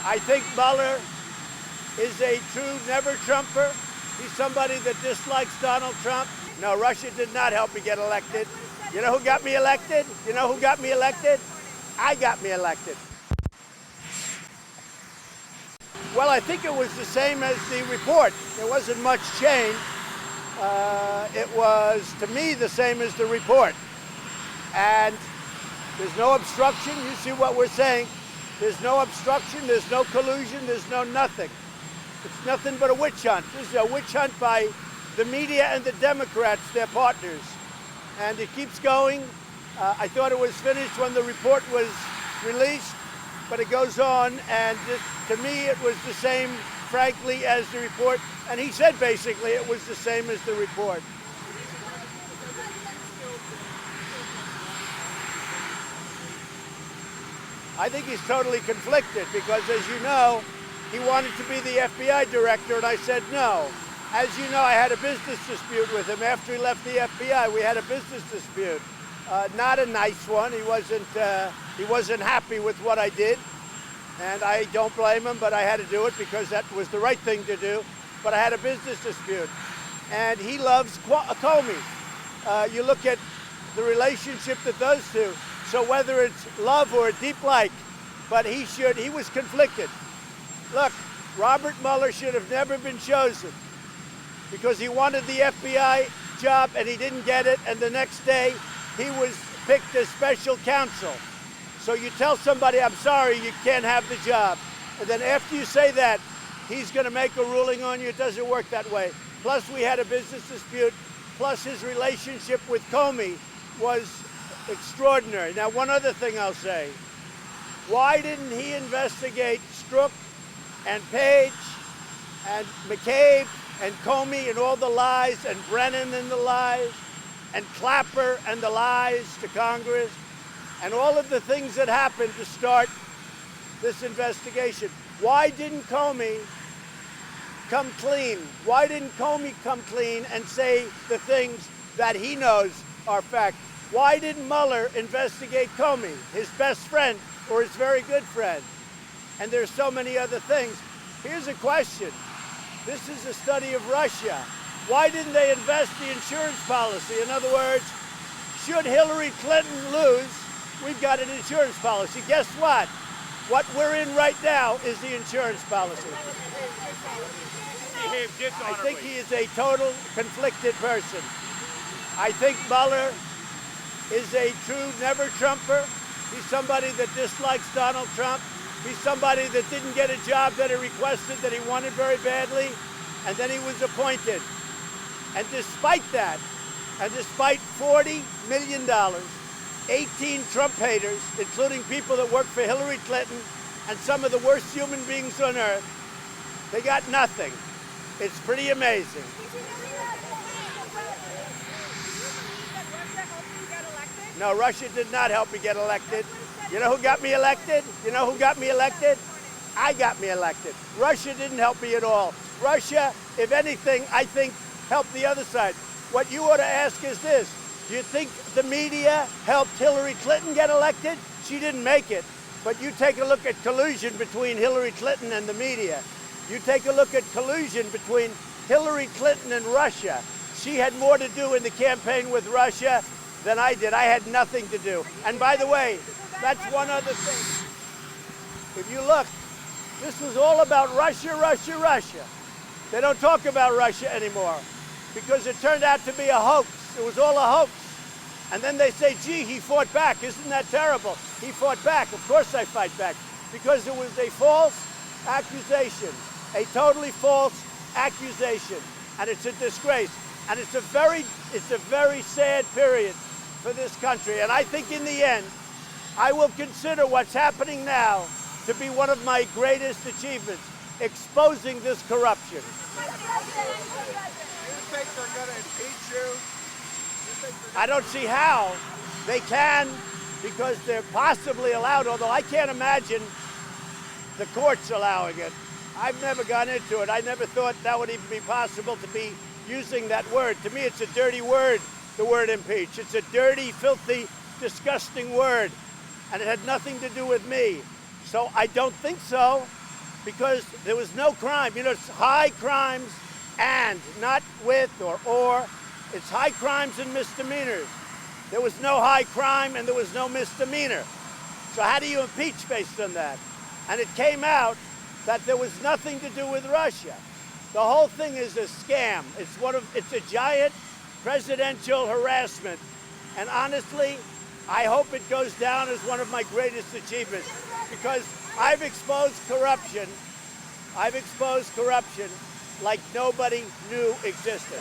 I think Mueller is a true never-Trumper. He's somebody that dislikes Donald Trump. No, Russia did not help me get elected. You know who got me elected? You know who got me elected? I got me elected. Well, I think it was the same as the report. There wasn't much change. It was, to me, the same as the report. And there's no obstruction. You see what we're saying. There's no obstruction. There's no collusion. There's no nothing. It's nothing but a witch hunt. This is a witch hunt by the media and the Democrats, their partners. And it keeps going. I thought it was finished when the report was released, but it goes on. And to me, it was the same, frankly, as the report. And he said basically it was the same as the report. I think he's totally conflicted because, as you know, he wanted to be the FBI director, and I said no. As you know, I had a business dispute with him after he left the FBI. We had a business dispute, not a nice one. He wasn't happy with what I did, and I don't blame him. But I had to do it because that was the right thing to do. But I had a business dispute, and he loves Comey. You look at the relationship that those two. So whether it's love or a deep like, but he was conflicted. Look, Robert Mueller should have never been chosen because he wanted the FBI job and he didn't get it, and the next day he was picked as special counsel. So you tell somebody, I'm sorry, you can't have the job. And then after you say that, he's going to make a ruling on you. It doesn't work that way. Plus, we had a business dispute. Plus, his relationship with Comey was extraordinary. Now, one other thing I'll say. Why didn't he investigate Strzok and Page and McCabe and Comey and all the lies, and Brennan and the lies, and Clapper and the lies to Congress, and all of the things that happened to start this investigation? Why didn't Comey come clean? Why didn't Comey come clean and say the things that he knows are fact? Why didn't Mueller investigate Comey, his best friend or his very good friend? And there's so many other things. Here's a question. This is a study of Russia. Why didn't they invest the insurance policy? In other words, should Hillary Clinton lose, we've got an insurance policy. Guess what? What we're in right now is the insurance policy. I think he is a total conflicted person. I think Mueller is a true never-Trumper. He's somebody that dislikes Donald Trump. He's somebody that didn't get a job that he requested, that he wanted very badly, and then he was appointed. And despite that, and despite $40 million, 18 Trump haters, including people that work for Hillary Clinton and some of the worst human beings on earth, they got nothing. It's pretty amazing. No, Russia did not help me get elected. You know who got me elected? You know who got me elected? I got me elected. Russia didn't help me at all. Russia, if anything, I think, helped the other side. What you ought to ask is this. Do you think the media helped Hillary Clinton get elected? She didn't make it. But you take a look at collusion between Hillary Clinton and the media. You take a look at collusion between Hillary Clinton and Russia. She had more to do in the campaign with Russia than I did. I had nothing to do. And by the way, that's one other thing. If you look, this was all about Russia, Russia, Russia. They don't talk about Russia anymore because it turned out to be a hoax. It was all a hoax. And then they say, gee, he fought back. Isn't that terrible? He fought back. Of course I fight back because it was a false accusation, a totally false accusation. And it's a disgrace. And it's a very sad period for this country. And I think in the end, I will consider what's happening now to be one of my greatest achievements, exposing this corruption. Do you think they're going to impeach you? I don't see how they can, because they're possibly allowed, although I can't imagine the courts allowing it. I've never gone into it. I never thought that would even be possible to be using that word. To me, it's a dirty word, the word impeach. It's a dirty, filthy, disgusting word, and it had nothing to do with me. So I don't think so. because there was no crime. You know, it's high crimes and, not with or. It's high crimes and misdemeanors. There was no high crime and there was no misdemeanor. So how do you impeach based on that? And it came out that there was nothing to do with Russia. The whole thing is a scam. It's a giant presidential harassment. And honestly, I hope it goes down as one of my greatest achievements, because I've exposed corruption. I've exposed corruption like nobody knew existed.